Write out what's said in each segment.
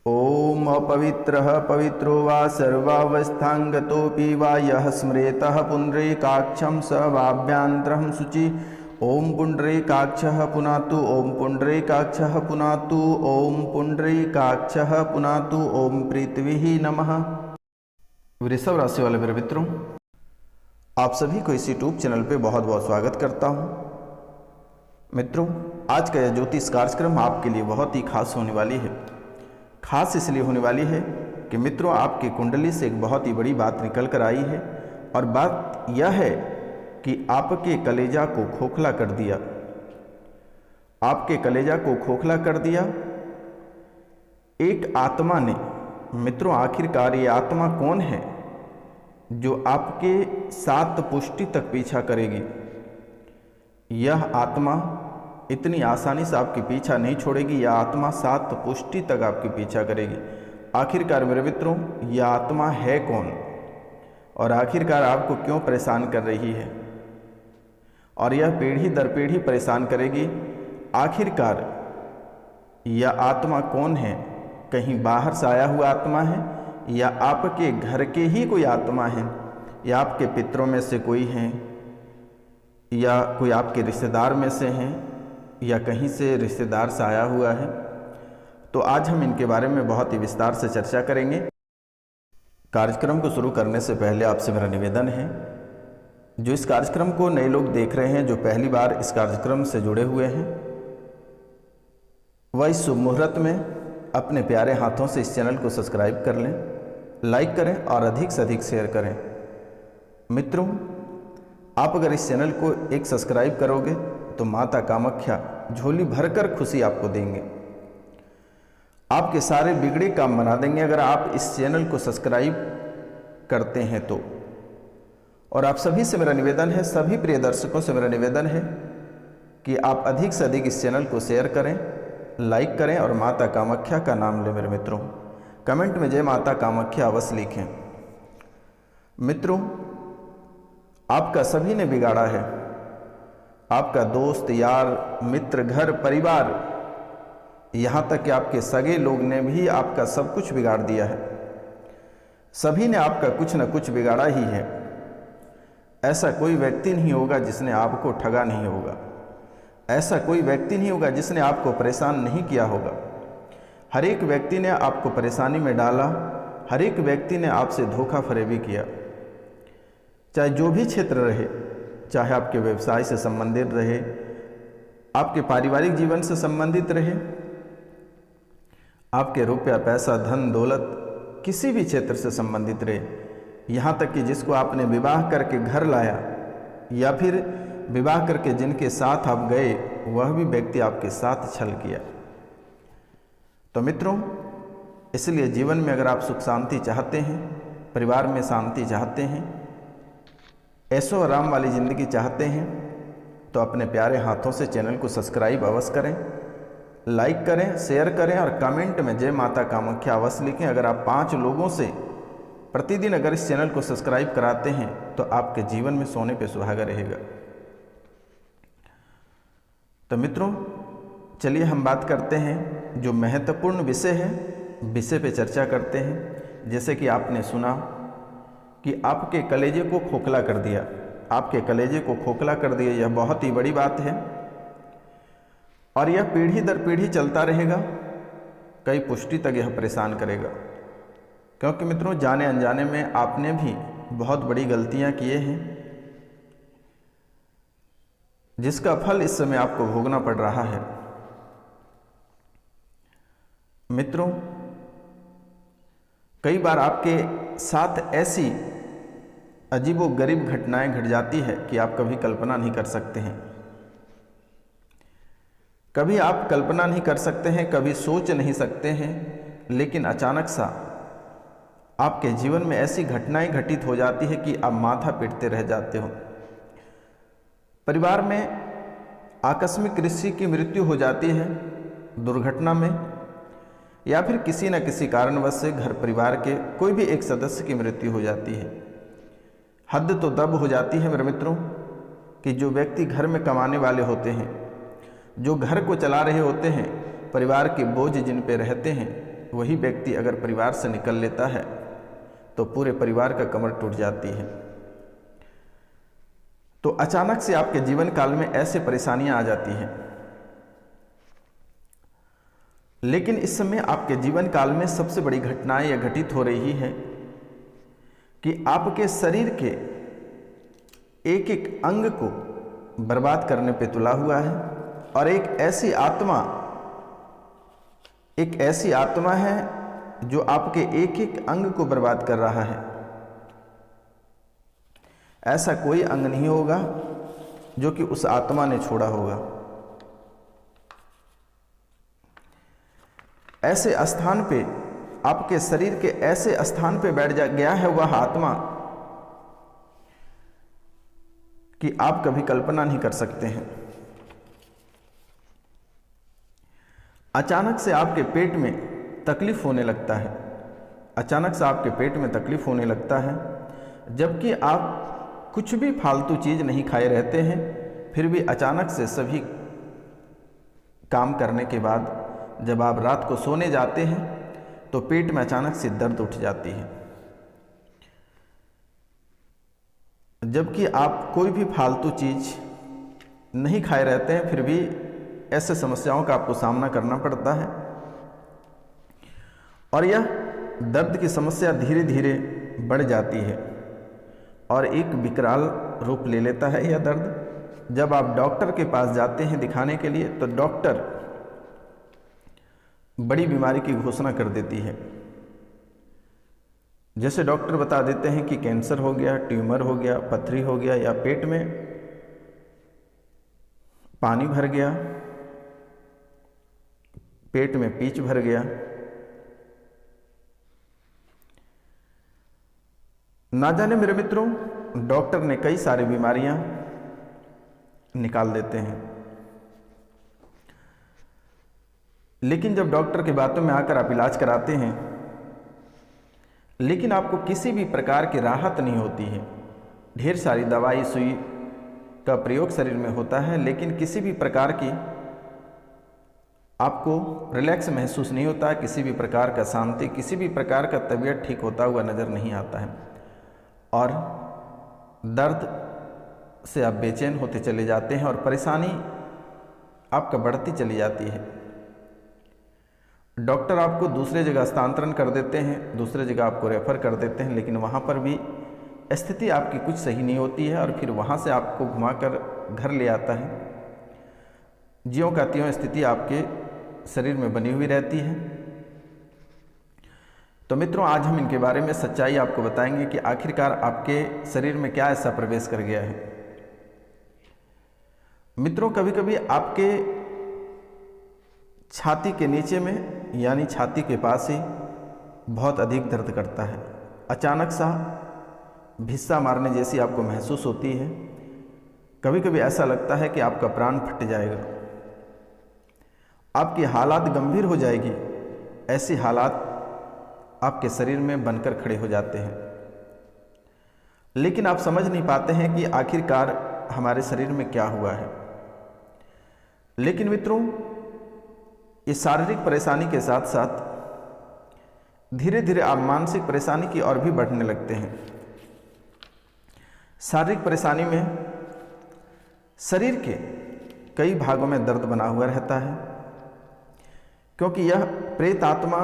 ॐ अपवित्रः पवित्रो वा सर्वावस्थाङ्गतोऽपि वा यः स्मरेतः पुण्डरीकाक्षं स वाभ्यान्तरं शुचि। ॐ पुण्डरीकाक्षः पुनातु ॐ पुण्डरीकाक्षः पुनातु ॐ पुण्डरीकाक्षः पुनातु ॐ पृथ्वी नमः। वृषभ राशि वाले मेरे मित्रों, आप सभी को इस यूट्यूब चैनल पे बहुत बहुत स्वागत करता हूँ। मित्रों, आज का यह ज्योतिष कार्यक्रम आपके लिए बहुत ही खास होने वाली है। खास इसलिए होने वाली है कि मित्रों, आपकी कुंडली से एक बहुत ही बड़ी बात निकल कर आई है और बात यह है कि आपके कलेजा को खोखला कर दिया। आपके कलेजा को खोखला कर दिया एक आत्मा ने। मित्रों, आखिरकार ये आत्मा कौन है जो आपके 7 पुष्टि तक पीछा करेगी? यह आत्मा इतनी आसानी से आपके पीछा नहीं छोड़ेगी। यह आत्मा 7 पुष्टि तक आपके पीछा करेगी। आखिरकार मेरे मित्रों, यह आत्मा है कौन और आखिरकार आपको क्यों परेशान कर रही है और यह पीढ़ी दर पीढ़ी परेशान करेगी? आखिरकार यह आत्मा कौन है? कहीं बाहर से आया हुआ आत्मा है या आपके घर के ही कोई आत्मा है, या आपके पितरों में से कोई हैं, या कोई आपके रिश्तेदार में से हैं, या कहीं से रिश्तेदार से आया हुआ है? तो आज हम इनके बारे में बहुत ही विस्तार से चर्चा करेंगे। कार्यक्रम को शुरू करने से पहले आपसे मेरा निवेदन है, जो इस कार्यक्रम को नए लोग देख रहे हैं, जो पहली बार इस कार्यक्रम से जुड़े हुए हैं, वह इस शुभ मुहूर्त में अपने प्यारे हाथों से इस चैनल को सब्सक्राइब कर लें, लाइक करें और अधिक से अधिक शेयर करें। मित्रों, आप अगर इस चैनल को एक सब्सक्राइब करोगे तो माता कामाख्या झोली भरकर खुशी आपको देंगे, आपके सारे बिगड़े काम बना देंगे अगर आप इस चैनल को सब्सक्राइब करते हैं तो। और आप सभी से मेरा निवेदन है, सभी प्रिय दर्शकों से मेरा निवेदन है कि आप अधिक से अधिक इस चैनल को शेयर करें, लाइक करें और माता कामाख्या का नाम लें। मेरे मित्रों, कमेंट में जय माता कामाख्या अवश्य लिखें। मित्रों, आपका सभी ने बिगाड़ा है। आपका दोस्त, यार, मित्र, घर परिवार, यहाँ तक कि आपके सगे लोग ने भी आपका सब कुछ बिगाड़ दिया है। सभी ने आपका कुछ न कुछ बिगाड़ा ही है। ऐसा कोई व्यक्ति नहीं होगा जिसने आपको ठगा नहीं होगा। ऐसा कोई व्यक्ति नहीं होगा जिसने आपको परेशान नहीं किया होगा। हर एक व्यक्ति ने आपको परेशानी में डाला। हर एक व्यक्ति ने आपसे धोखा फरेबी किया, चाहे जो भी क्षेत्र रहे, चाहे आपके व्यवसाय से संबंधित रहे, आपके पारिवारिक जीवन से संबंधित रहे, आपके रुपया, पैसा, धन, दौलत किसी भी क्षेत्र से संबंधित रहे। यहाँ तक कि जिसको आपने विवाह करके घर लाया या फिर विवाह करके जिनके साथ आप गए, वह भी व्यक्ति आपके साथ छल किया। तो मित्रों, इसलिए जीवन में अगर आप सुख शांति चाहते हैं, परिवार में शांति चाहते हैं, ऐशो आराम वाली ज़िंदगी चाहते हैं, तो अपने प्यारे हाथों से चैनल को सब्सक्राइब अवश्य करें, लाइक करें, शेयर करें और कमेंट में जय माता कामाख्या अवश्य लिखें। अगर आप 5 लोगों से प्रतिदिन अगर इस चैनल को सब्सक्राइब कराते हैं तो आपके जीवन में सोने पे सुहागा रहेगा। तो मित्रों, चलिए हम बात करते हैं जो महत्वपूर्ण विषय है, विषय पे चर्चा करते हैं। जैसे कि आपने सुना कि आपके कलेजे को खोखला कर दिया। आपके कलेजे को खोखला कर दिया, यह बहुत ही बड़ी बात है और यह पीढ़ी दर पीढ़ी चलता रहेगा। कई पुष्टि तक यह परेशान करेगा, क्योंकि मित्रों, जाने अनजाने में आपने भी बहुत बड़ी गलतियां किए हैं, जिसका फल इस समय आपको भोगना पड़ रहा है। मित्रों, कई बार आपके साथ ऐसी अजीबोगरीब घटनाएं घट जाती है कि आप कभी कल्पना नहीं कर सकते हैं। कभी आप कल्पना नहीं कर सकते हैं, कभी सोच नहीं सकते हैं, लेकिन अचानक सा आपके जीवन में ऐसी घटनाएं घटित हो जाती है कि आप माथा पीटते रह जाते हो। परिवार में आकस्मिक किसी की मृत्यु हो जाती है दुर्घटना में, या फिर किसी न किसी कारणवश से घर परिवार के कोई भी एक सदस्य की मृत्यु हो जाती है। हद तो तब हो जाती है मेरे मित्रों कि जो व्यक्ति घर में कमाने वाले होते हैं, जो घर को चला रहे होते हैं, परिवार के बोझ जिन पे रहते हैं, वही व्यक्ति अगर परिवार से निकल लेता है तो पूरे परिवार का कमर टूट जाती है। तो अचानक से आपके जीवन काल में ऐसे परेशानियां आ जाती हैं, लेकिन इस समय आपके जीवन काल में सबसे बड़ी घटनाएं यह घटित हो रही है कि आपके शरीर के एक एक अंग को बर्बाद करने पे तुला हुआ है, और एक ऐसी आत्मा है जो आपके एक एक अंग को बर्बाद कर रहा है। ऐसा कोई अंग नहीं होगा जो कि उस आत्मा ने छोड़ा होगा। ऐसे स्थान पे, आपके शरीर के ऐसे स्थान पे बैठ गया है वह आत्मा कि आप कभी कल्पना नहीं कर सकते हैं। अचानक से आपके पेट में तकलीफ होने लगता है, अचानक से आपके पेट में तकलीफ होने लगता है, जबकि आप कुछ भी फालतू चीज़ नहीं खाए रहते हैं, फिर भी अचानक से सभी काम करने के बाद जब आप रात को सोने जाते हैं तो पेट में अचानक से दर्द उठ जाती है, जबकि आप कोई भी फालतू चीज़ नहीं खाए रहते हैं, फिर भी ऐसे समस्याओं का आपको सामना करना पड़ता है। और यह दर्द की समस्या धीरे धीरे बढ़ जाती है और एक विकराल रूप ले लेता है यह दर्द। जब आप डॉक्टर के पास जाते हैं दिखाने के लिए तो डॉक्टर बड़ी बीमारी की घोषणा कर देती है। जैसे डॉक्टर बता देते हैं कि कैंसर हो गया, ट्यूमर हो गया, पथरी हो गया, या पेट में पानी भर गया, पेट में पीच भर गया। ना जाने मेरे मित्रों, डॉक्टर ने कई सारी बीमारियां निकाल देते हैं, लेकिन जब डॉक्टर की बातों में आकर आप इलाज कराते हैं, लेकिन आपको किसी भी प्रकार की राहत नहीं होती है। ढेर सारी दवाई सुई का प्रयोग शरीर में होता है, लेकिन किसी भी प्रकार की आपको रिलैक्स महसूस नहीं होता, किसी भी प्रकार का शांति, किसी भी प्रकार का तबीयत ठीक होता हुआ नज़र नहीं आता है, और दर्द से आप बेचैन होते चले जाते हैं और परेशानी आपका बढ़ती चली जाती है। डॉक्टर आपको दूसरे जगह स्थानांतरण कर देते हैं, दूसरे जगह आपको रेफ़र कर देते हैं, लेकिन वहाँ पर भी स्थिति आपकी कुछ सही नहीं होती है, और फिर वहाँ से आपको घुमाकर घर ले आता है। ज्यों का त्यों स्थिति आपके शरीर में बनी हुई रहती है। तो मित्रों, आज हम इनके बारे में सच्चाई आपको बताएंगे कि आखिरकार आपके शरीर में क्या ऐसा प्रवेश कर गया है। मित्रों, कभी कभी आपके छाती के नीचे में, यानी छाती के पास ही बहुत अधिक दर्द करता है। अचानक सा भिस्सा मारने जैसी आपको महसूस होती है। कभी कभी ऐसा लगता है कि आपका प्राण फट जाएगा, आपकी हालात गंभीर हो जाएगी। ऐसी हालात आपके शरीर में बनकर खड़े हो जाते हैं, लेकिन आप समझ नहीं पाते हैं कि आखिरकार हमारे शरीर में क्या हुआ है। लेकिन मित्रों, इस शारीरिक परेशानी के साथ साथ धीरे धीरे आप मानसिक परेशानी की ओर भी बढ़ने लगते हैं। शारीरिक परेशानी में शरीर के कई भागों में दर्द बना हुआ रहता है, क्योंकि यह प्रेत आत्मा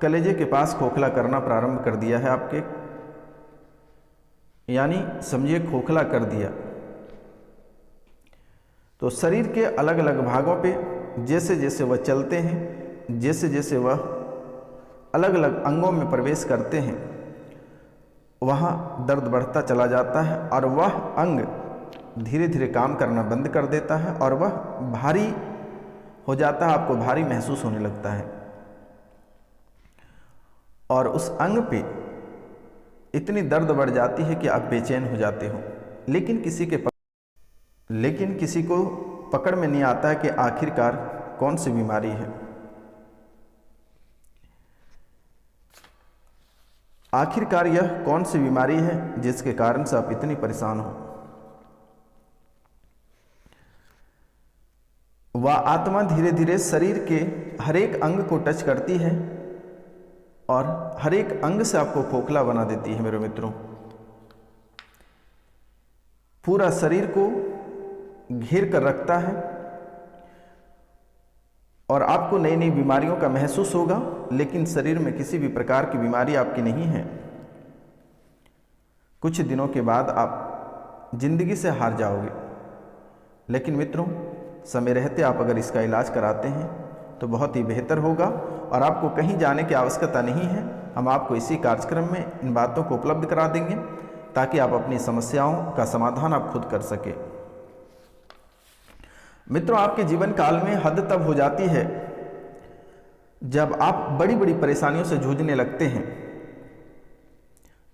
कलेजे के पास खोखला करना प्रारंभ कर दिया है आपके, यानी समझिए खोखला कर दिया। तो शरीर के अलग अलग भागों पे जैसे जैसे वह चलते हैं, जैसे जैसे वह अलग अलग अंगों में प्रवेश करते हैं, वहाँ दर्द बढ़ता चला जाता है और वह अंग धीरे धीरे काम करना बंद कर देता है और वह भारी हो जाता है, आपको भारी महसूस होने लगता है। और उस अंग पे इतनी दर्द बढ़ जाती है कि आप बेचैन हो जाते हो, लेकिन किसी को पकड़ में नहीं आता है कि आखिरकार कौन सी बीमारी है। आखिरकार यह कौन सी बीमारी है जिसके कारण से आप इतनी परेशान हो। वह आत्मा धीरे धीरे शरीर के हर एक अंग को टच करती है और हर एक अंग से आपको खोखला बना देती है मेरे मित्रों। पूरा शरीर को घेर कर रखता है और आपको नई नई बीमारियों का महसूस होगा, लेकिन शरीर में किसी भी प्रकार की बीमारी आपकी नहीं है। कुछ दिनों के बाद आप जिंदगी से हार जाओगे, लेकिन मित्रों समय रहते आप अगर इसका इलाज कराते हैं तो बहुत ही बेहतर होगा और आपको कहीं जाने की आवश्यकता नहीं है। हम आपको इसी कार्यक्रम में इन बातों को उपलब्ध करा देंगे ताकि आप अपनी समस्याओं का समाधान आप खुद कर सके। मित्रों, आपके जीवन काल में हद तब हो जाती है जब आप बड़ी बड़ी परेशानियों से जूझने लगते हैं,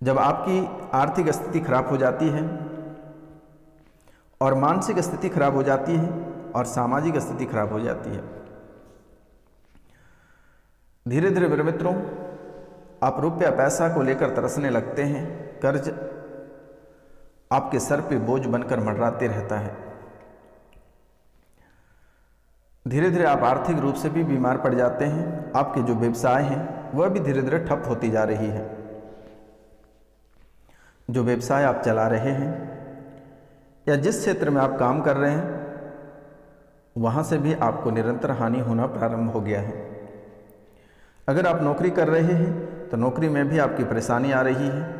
जब आपकी आर्थिक स्थिति खराब हो जाती है और मानसिक स्थिति खराब हो जाती है और सामाजिक स्थिति खराब हो जाती है। धीरे धीरे मेरे मित्रों आप रुपया पैसा को लेकर तरसने लगते हैं। कर्ज आपके सर पे बोझ बनकर मंडराते रहता है। धीरे धीरे आप आर्थिक रूप से भी बीमार पड़ जाते हैं। आपके जो व्यवसाय हैं वह भी धीरे धीरे ठप होती जा रही है। जो व्यवसाय आप चला रहे हैं या जिस क्षेत्र में आप काम कर रहे हैं वहाँ से भी आपको निरंतर हानि होना प्रारंभ हो गया है। अगर आप नौकरी कर रहे हैं तो नौकरी में भी आपकी परेशानी आ रही है।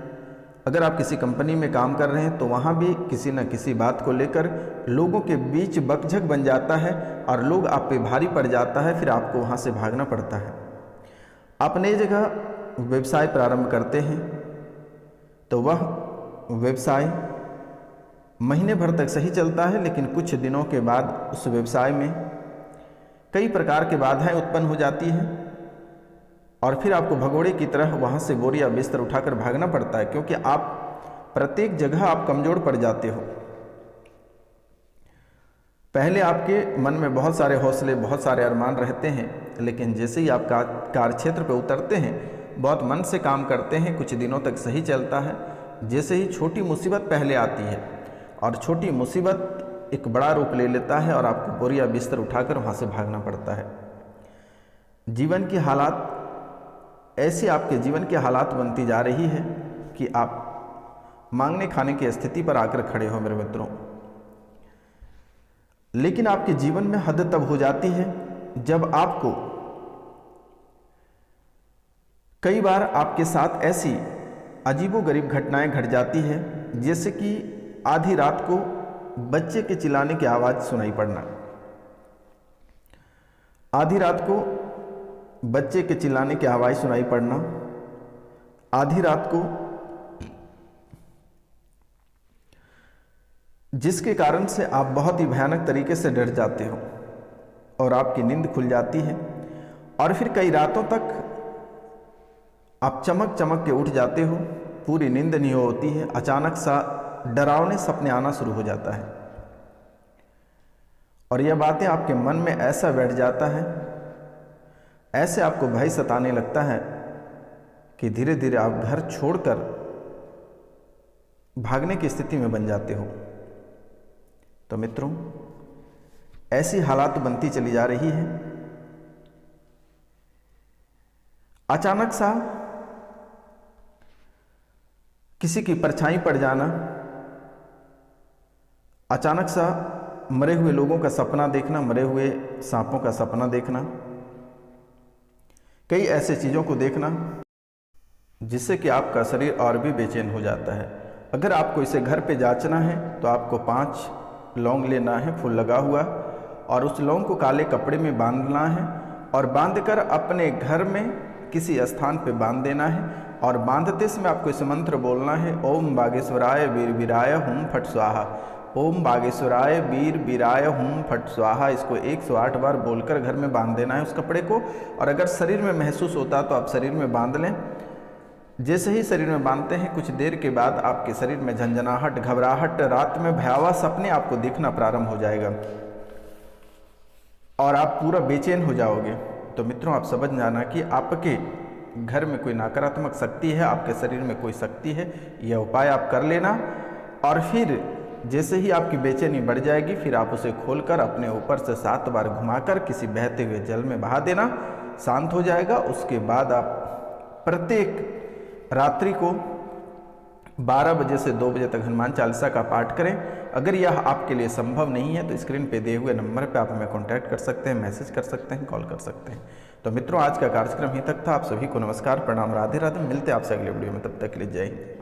अगर आप किसी कंपनी में काम कर रहे हैं तो वहाँ भी किसी न किसी बात को लेकर लोगों के बीच बकझक बन जाता है और लोग आप पे भारी पड़ जाता है, फिर आपको वहाँ से भागना पड़ता है। आप नई जगह व्यवसाय प्रारंभ करते हैं तो वह व्यवसाय महीने भर तक सही चलता है, लेकिन कुछ दिनों के बाद उस व्यवसाय में कई प्रकार की बाधाएं उत्पन्न हो जाती हैं और फिर आपको भगोड़े की तरह वहाँ से बोरी या बिस्तर उठाकर भागना पड़ता है, क्योंकि आप प्रत्येक जगह आप कमज़ोर पड़ जाते हो। पहले आपके मन में बहुत सारे हौसले, बहुत सारे अरमान रहते हैं, लेकिन जैसे ही आप कार्यक्षेत्र पर उतरते हैं, बहुत मन से काम करते हैं, कुछ दिनों तक सही चलता है। जैसे ही छोटी मुसीबत पहले आती है और छोटी मुसीबत एक बड़ा रूप ले लेता है और आपको बोरी या बिस्तर उठाकर वहाँ से भागना पड़ता है। जीवन की हालात ऐसी आपके जीवन की हालात बनती जा रही है कि आप मांगने खाने की स्थिति पर आकर खड़े हो मेरे मित्रों। लेकिन आपके जीवन में हद तब हो जाती है जब आपको कई बार आपके साथ ऐसी अजीबोगरीब घटनाएं घट जाती है, जैसे कि आधी रात को बच्चे के चिल्लाने की आवाज़ सुनाई पड़ना। आधी रात को बच्चे के चिल्लाने की आवाज़ सुनाई पड़ना, आधी रात को जिसके कारण से आप बहुत ही भयानक तरीके से डर जाते हो और आपकी नींद खुल जाती है और फिर कई रातों तक आप चमक चमक के उठ जाते हो, पूरी नींद नहीं होती है, अचानक सा डरावने सपने आना शुरू हो जाता है और यह बातें आपके मन में ऐसा बैठ जाता है, ऐसे आपको भय सताने लगता है कि धीरे धीरे आप घर छोड़कर भागने की स्थिति में बन जाते हो। तो मित्रों ऐसी हालात बनती चली जा रही है। अचानक सा किसी की परछाई पड़ जाना, अचानक सा मरे हुए लोगों का सपना देखना, मरे हुए सांपों का सपना देखना, कई ऐसे चीज़ों को देखना जिससे कि आपका शरीर और भी बेचैन हो जाता है। अगर आपको इसे घर पे जांचना है तो आपको 5 लौंग लेना है फूल लगा हुआ, और उस लौंग को काले कपड़े में बांधना है और बांधकर अपने घर में किसी स्थान पे बांध देना है। और बांधते समय आपको इस मंत्र बोलना है, ओम बागेश्वराय वीर वीराय हुम फट स्वाहा। ओम बागेश्वराय वीर वीराय हुम फट स्वाहा, इसको 108 बार बोलकर घर में बांध देना है उस कपड़े को। और अगर शरीर में महसूस होता तो आप शरीर में बांध लें। जैसे ही शरीर में बांधते हैं कुछ देर के बाद आपके शरीर में झंझनाहट, घबराहट, रात में भयावह सपने आपको दिखना प्रारंभ हो जाएगा और आप पूरा बेचैन हो जाओगे। तो मित्रों आप समझ जाना कि आपके घर में कोई नकारात्मक शक्ति है, आपके शरीर में कोई शक्ति है। यह उपाय आप कर लेना और फिर जैसे ही आपकी बेचैनी बढ़ जाएगी फिर आप उसे खोलकर अपने ऊपर से 7 बार घुमाकर किसी बहते हुए जल में बहा देना, शांत हो जाएगा। उसके बाद आप प्रत्येक रात्रि को 12 बजे से 2 बजे तक हनुमान चालीसा का पाठ करें। अगर यह आपके लिए संभव नहीं है तो स्क्रीन पे दिए हुए नंबर पे आप हमें कांटेक्ट कर सकते हैं, मैसेज कर सकते हैं, कॉल कर सकते हैं। तो मित्रों, आज का कार्यक्रम ही तक था। आप सभी को नमस्कार, प्रणाम, राधे राधे। मिलते हैं आपसे अगले वीडियो में, तब तक के लिए जय हिंद।